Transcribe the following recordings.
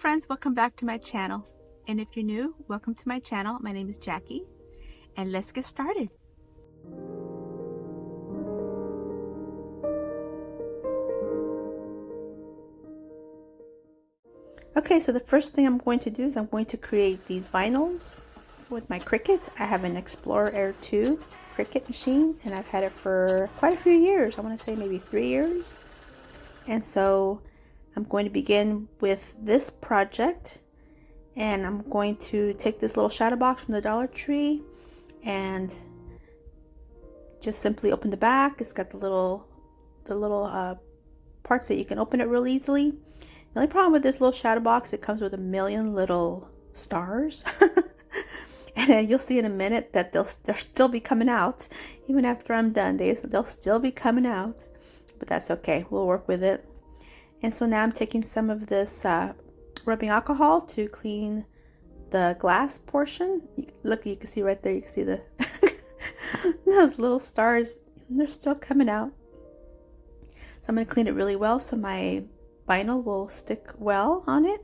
friends, welcome back to my channel. And if you're new, welcome to my channel. My name is Jackie, and let's get started. Okay, so the first thing I'm going to do is I'm going to create these vinyls with my Cricut. I have an Explorer Air 2 Cricut machine, and I've had it for quite a few years. I want to say maybe 3 years. And so I'm going to begin with this project, and I'm going to take this little shadow box from the Dollar Tree and just simply open the back. It's got the little parts that you can open it real easily. The only problem with this little shadow box, it comes with a million little stars. And then you'll see in a minute that they'll still be coming out. Even after I'm done, they'll still be coming out. But that's okay, we'll work with it. And so now I'm taking some of this rubbing alcohol to clean the glass portion. Look, you can see right there, you can see the those little stars, they're still coming out. So I'm going to clean it really well so my vinyl will stick well on it.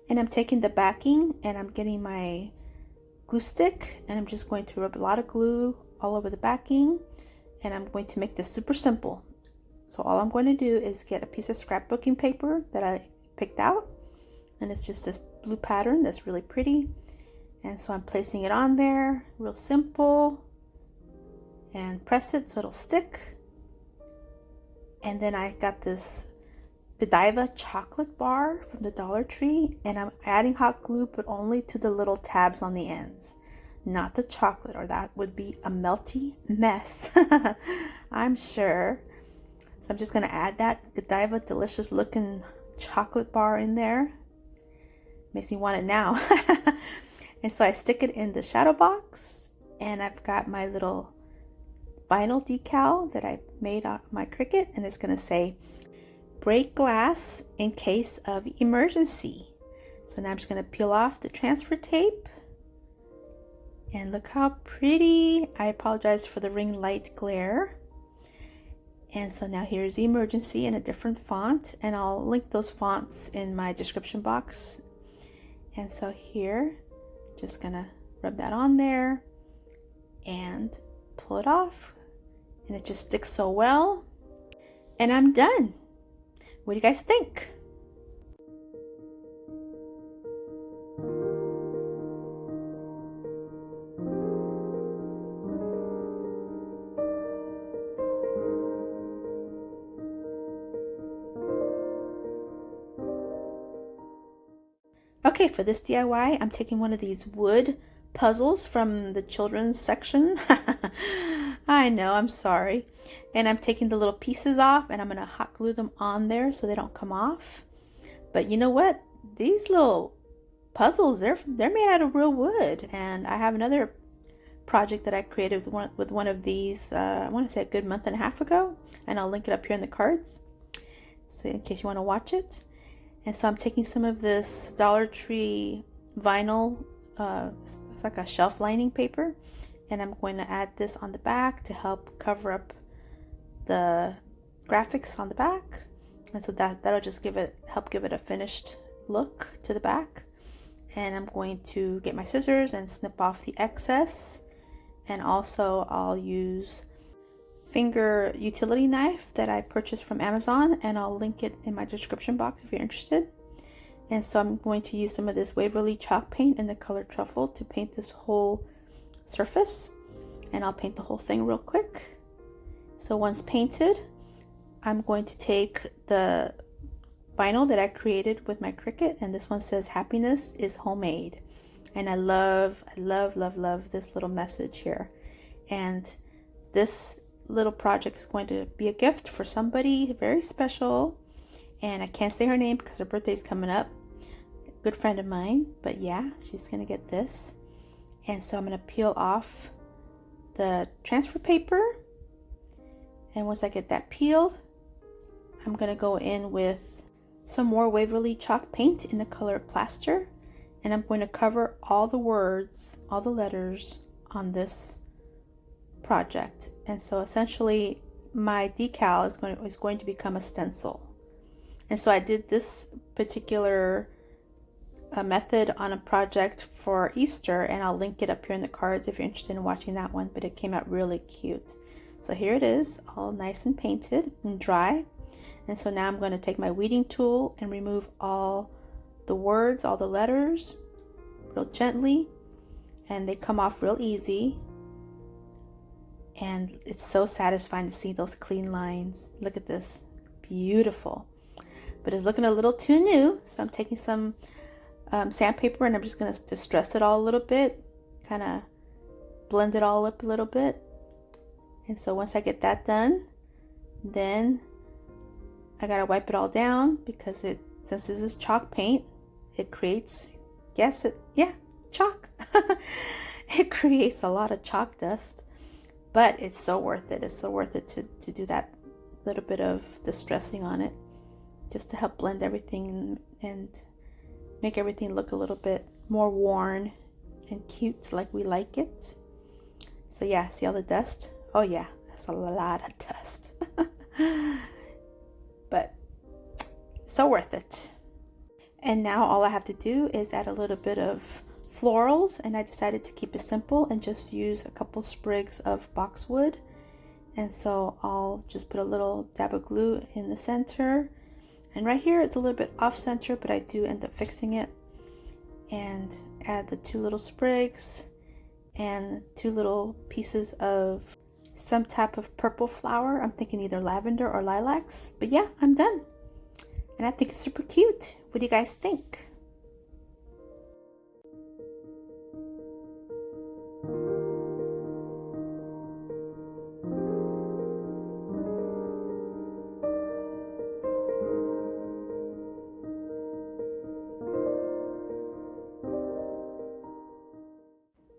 And I'm taking the backing and I'm getting my glue stick, and I'm just going to rub a lot of glue all over the backing, and I'm going to make this super simple. So all I'm going to do is get a piece of scrapbooking paper that I picked out, and it's just this blue pattern that's really pretty. And so I'm placing it on there real simple and press it so it'll stick. And then I got this Godiva chocolate bar from the Dollar Tree, and I'm adding hot glue, but only to the little tabs on the ends, not the chocolate, or that would be a melty mess. I'm sure. So I'm just going to add that Godiva delicious looking chocolate bar in there. Makes me want it now. And so I stick it in the shadow box, and I've got my little vinyl decal that I made on my Cricut, and it's going to say break glass in case of emergency. So now I'm just going to peel off the transfer tape, and look how pretty. I apologize for the ring light glare. And so now here's the emergency in a different font, and I'll link those fonts in my description box. And so here, just gonna rub that on there and pull it off, and it just sticks so well. And I'm done. What do you guys think? Okay, for this DIY, I'm taking one of these wood puzzles from the children's section. I know, I'm sorry. And I'm taking the little pieces off, and I'm going to hot glue them on there so they don't come off. But you know what? These little puzzles, they're made out of real wood. And I have another project that I created with one of these, I want to say a good month and a half ago. And I'll link it up here in the cards, so in case you want to watch it. And so I'm taking some of this Dollar Tree vinyl, it's like a shelf lining paper, and I'm going to add this on the back to help cover up the graphics on the back. And so that'll just help give it a finished look to the back. And I'm going to get my scissors and snip off the excess. And also I'll use finger utility knife that I purchased from Amazon, and I'll link it in my description box if you're interested. And so I'm going to use some of this Waverly chalk paint in the color Truffle to paint this whole surface, and I'll paint the whole thing real quick. So once painted, I'm going to take the vinyl that I created with my Cricut, and this one says happiness is homemade, and I love this little message here. And this little project is going to be a gift for somebody very special, and I can't say her name because her birthday's coming up. A good friend of mine, but yeah, she's gonna get this. And so I'm gonna peel off the transfer paper, and once I get that peeled, I'm gonna go in with some more Waverly chalk paint in the color Plaster, and I'm going to cover all the words, all the letters on this project. And so essentially my decal is going to become a stencil. And so I did this particular a method on a project for Easter, and I'll link it up here in the cards if you're interested in watching that one, but it came out really cute. So here it is, all nice and painted and dry. And so now I'm going to take my weeding tool and remove all the words, all the letters, real gently, and they come off real easy. And it's so satisfying to see those clean lines. Look at this, beautiful. But it's looking a little too new, so I'm taking some sandpaper and I'm just going to distress it all a little bit, kind of blend it all up a little bit. And so once I get that done, then I gotta wipe it all down, because since this is chalk paint, it creates, chalk. It creates a lot of chalk dust, but it's so worth it. It's so worth it to do that little bit of distressing on it, just to help blend everything and make everything look a little bit more worn and cute like we like it. So yeah, see all the dust? Oh yeah, that's a lot of dust. But so worth it. And now all I have to do is add a little bit of florals, and I decided to keep it simple and just use a couple sprigs of boxwood. And so I'll just put a little dab of glue in the center, and right here it's a little bit off center, but I do end up fixing it, and add the 2 little sprigs and 2 little pieces of some type of purple flower. I'm thinking either lavender or lilacs, but yeah, I'm done. And I think it's super cute. What do you guys think?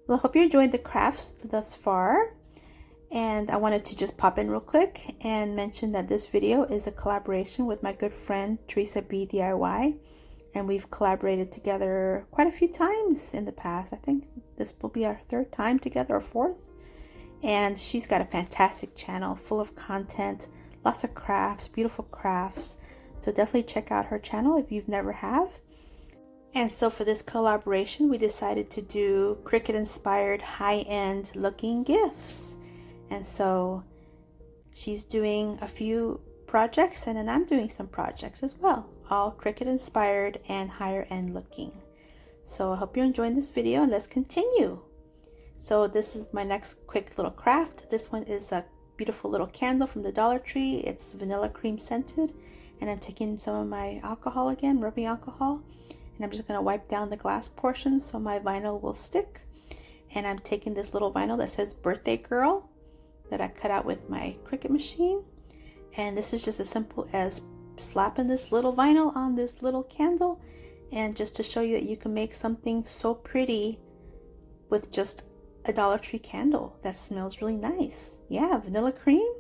Well, I hope you enjoyed the crafts thus far. And I wanted to just pop in real quick and mention that this video is a collaboration with my good friend Theresa DIY, and we've collaborated together quite a few times in the past. I think this will be our 3rd time together, or 4th. And she's got a fantastic channel full of content, lots of crafts, beautiful crafts. So definitely check out her channel if you've never have. And so for this collaboration, we decided to do Cricut inspired high-end looking gifts. And so she's doing a few projects, and then I'm doing some projects as well, all Cricut inspired and higher end looking. So I hope you're enjoying this video, and let's continue. So this is my next quick little craft. This one is a beautiful little candle from the Dollar Tree. It's vanilla cream scented, and I'm taking some of my alcohol again, rubbing alcohol, and I'm just going to wipe down the glass portion so my vinyl will stick. And I'm taking this little vinyl that says Birthday Girl that I cut out with my Cricut machine, and this is just as simple as slapping this little vinyl on this little candle, and just to show you that you can make something so pretty with just a Dollar Tree candle that smells really nice. Yeah, vanilla cream,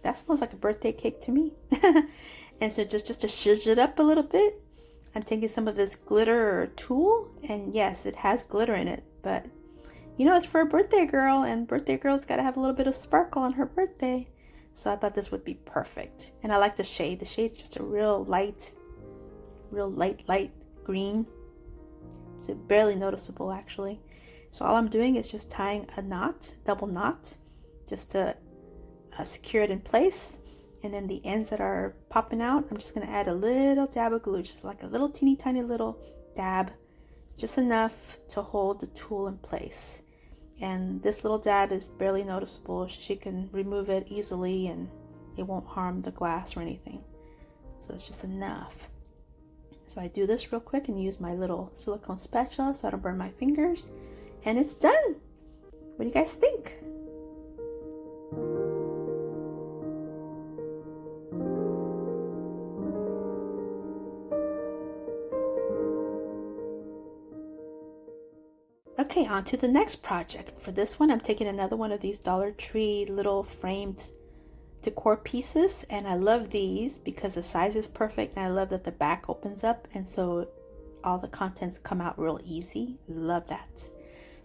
that smells like a birthday cake to me. And so just to zhuzh it up a little bit, I'm taking some of this glitter tool, and yes, it has glitter in it, but you know, it's for a birthday girl, and birthday girl's got to have a little bit of sparkle on her birthday. So I thought this would be perfect. And I like the shade. The shade's just a real light green. It's barely noticeable, actually. So all I'm doing is just tying a knot, double knot, just to secure it in place. And then the ends that are popping out, I'm just going to add a little dab of glue, just like a little teeny tiny little dab, just enough to hold the tool in place. And this little dab is barely noticeable. She can remove it easily and it won't harm the glass or anything. So it's just enough. So I do this real quick and use my little silicone spatula so I don't burn my fingers. And it's done. What do you guys think? Okay, on to the next project. For this one, I'm taking another one of these Dollar Tree little framed decor pieces, and I love these because the size is perfect, and I love that the back opens up, and so all the contents come out real easy. Love that.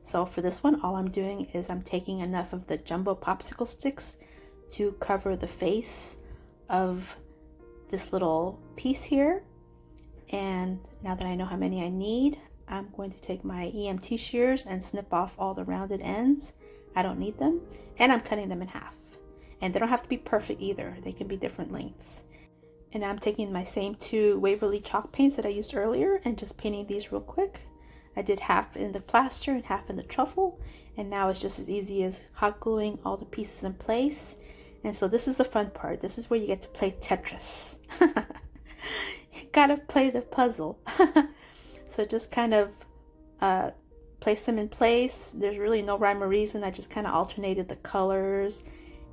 So for this one, all I'm doing is I'm taking enough of the jumbo popsicle sticks to cover the face of this little piece here. And now that I know how many I need, I'm going to take my EMT shears and snip off all the rounded ends. I don't need them. And I'm cutting them in half. And they don't have to be perfect either. They can be different lengths. And I'm taking my same 2 Waverly chalk paints that I used earlier and just painting these real quick. I did half in the plaster and half in the truffle. And now it's just as easy as hot gluing all the pieces in place. And so this is the fun part. This is where you get to play Tetris. You gotta play the puzzle. So just kind of place them in place. There's really no rhyme or reason. I just kind of alternated the colors,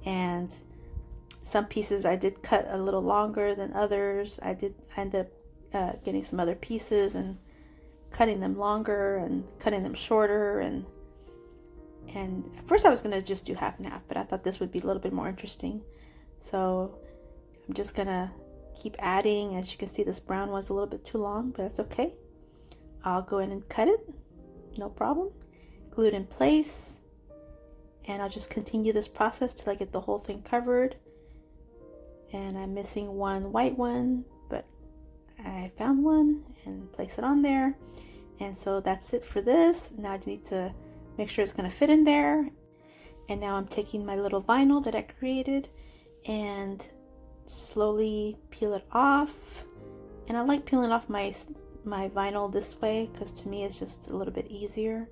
and some pieces I did cut a little longer than others. I did end up getting some other pieces and cutting them longer and cutting them shorter, and at first I was gonna just do half and half, but I thought this would be a little bit more interesting. So I'm just gonna keep adding. As you can see, this brown one's a little bit too long, but that's okay. I'll go in and cut it, no problem. Glue it in place, and I'll just continue this process till I get the whole thing covered. And I'm missing one white one, but I found one and place it on there. And so that's it for this. Now I need to make sure it's going to fit in there. And now I'm taking my little vinyl that I created and slowly peel it off. And I like peeling off my vinyl this way because to me it's just a little bit easier.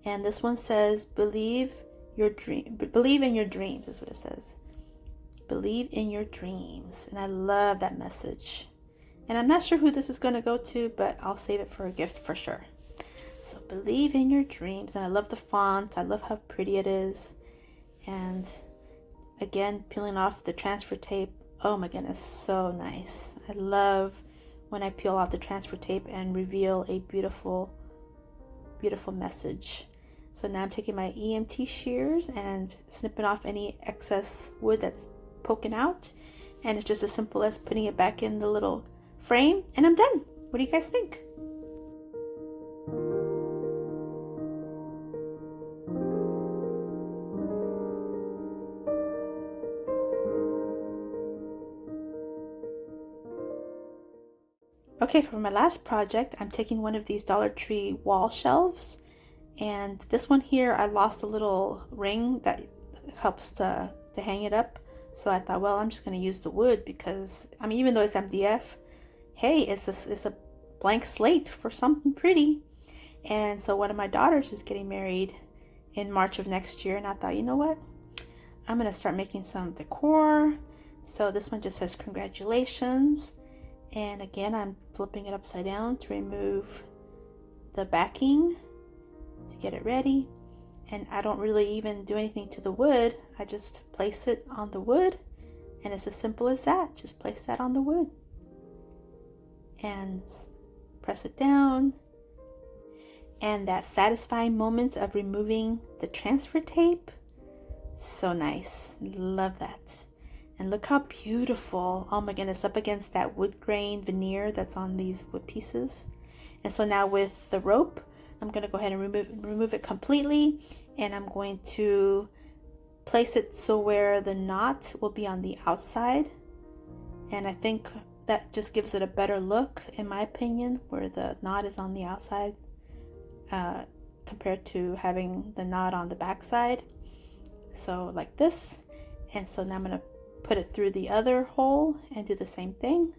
And this one says, believe in your dreams is what it says. Believe in your dreams. And I love that message. And I'm not sure who this is going to go to, but I'll save it for a gift for sure. So believe in your dreams. And I love the font. I love how pretty it is. And again, peeling off the transfer tape. Oh my goodness, so nice. I love when I peel off the transfer tape and reveal a beautiful, beautiful message. So now I'm taking my EMT shears and snipping off any excess wood that's poking out. And it's just as simple as putting it back in the little frame and I'm done. What do you guys think? Okay, for my last project, I'm taking one of these Dollar Tree wall shelves, and this one here, I lost a little ring that helps to hang it up. So I thought, well, I'm just going to use the wood because, I mean, even though it's MDF, hey, it's a blank slate for something pretty. And so one of my daughters is getting married in March of next year, and I thought, you know what? I'm going to start making some decor. So this one just says congratulations. And again, I'm flipping it upside down to remove the backing to get it ready. And I don't really even do anything to the wood. I just place it on the wood. And it's as simple as that. Just place that on the wood. And press it down. And that satisfying moment of removing the transfer tape. So nice. Love that. And look how beautiful, oh my goodness, up against that wood grain veneer that's on these wood pieces. And so now with the rope, I'm going to go ahead and remove it completely. And I'm going to place it so where the knot will be on the outside. And I think that just gives it a better look, in my opinion, where the knot is on the outside compared to having the knot on the back side. So like this. And so now I'm going to put it through the other hole and do the same thing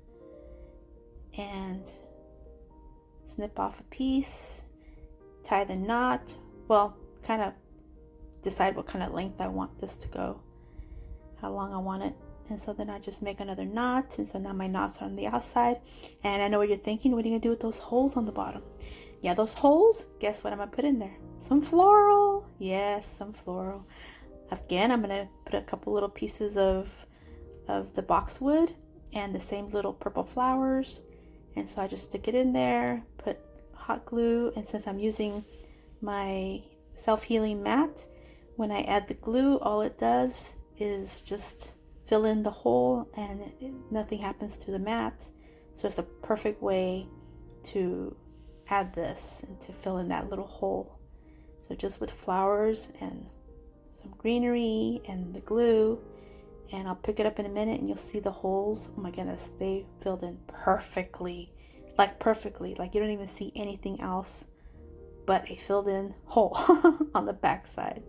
and snip off a piece, tie the knot, well, kind of decide what kind of length I want this to go, how long I want it. And so then I just make another knot, and so now my knots are on the outside. And I know what you're thinking, what are you gonna do with those holes on the bottom? Yeah, those holes, guess what I'm gonna put in there? Some floral. Yes, some floral. Again, I'm gonna put a couple little pieces of the boxwood and the same little purple flowers, and so I just stick it in there, put hot glue, and since I'm using my self-healing mat, when I add the glue, all it does is just fill in the hole and nothing happens to the mat. So it's a perfect way to add this and to fill in that little hole. So just with flowers and some greenery and the glue, and I'll pick it up in a minute and you'll see the holes. Oh my goodness, they filled in perfectly. like perfectly, like you don't even see anything else but a filled in hole on the back side.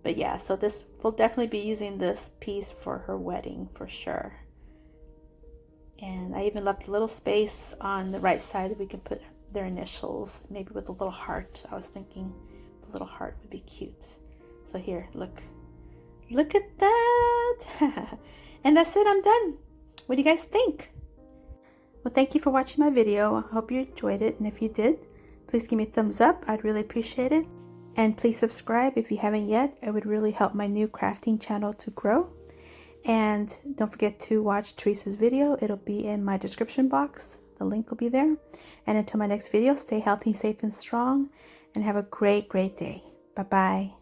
But yeah, so this will definitely be using this piece for her wedding for sure. And I even left a little space on the right side that we can put their initials, maybe with a little heart. I was thinking the little heart would be cute. So here, look at that. And that's it, I'm done. What do you guys think? Well, thank you for watching my video. I hope you enjoyed it, and if you did, please give me a thumbs up. I'd really appreciate it. And please subscribe if you haven't yet. It would really help my new crafting channel to grow. And don't forget to watch Theresa's video. It'll be in my description box. The link will be there. And until my next video, stay healthy, safe, and strong, and have a great, great day. Bye-bye.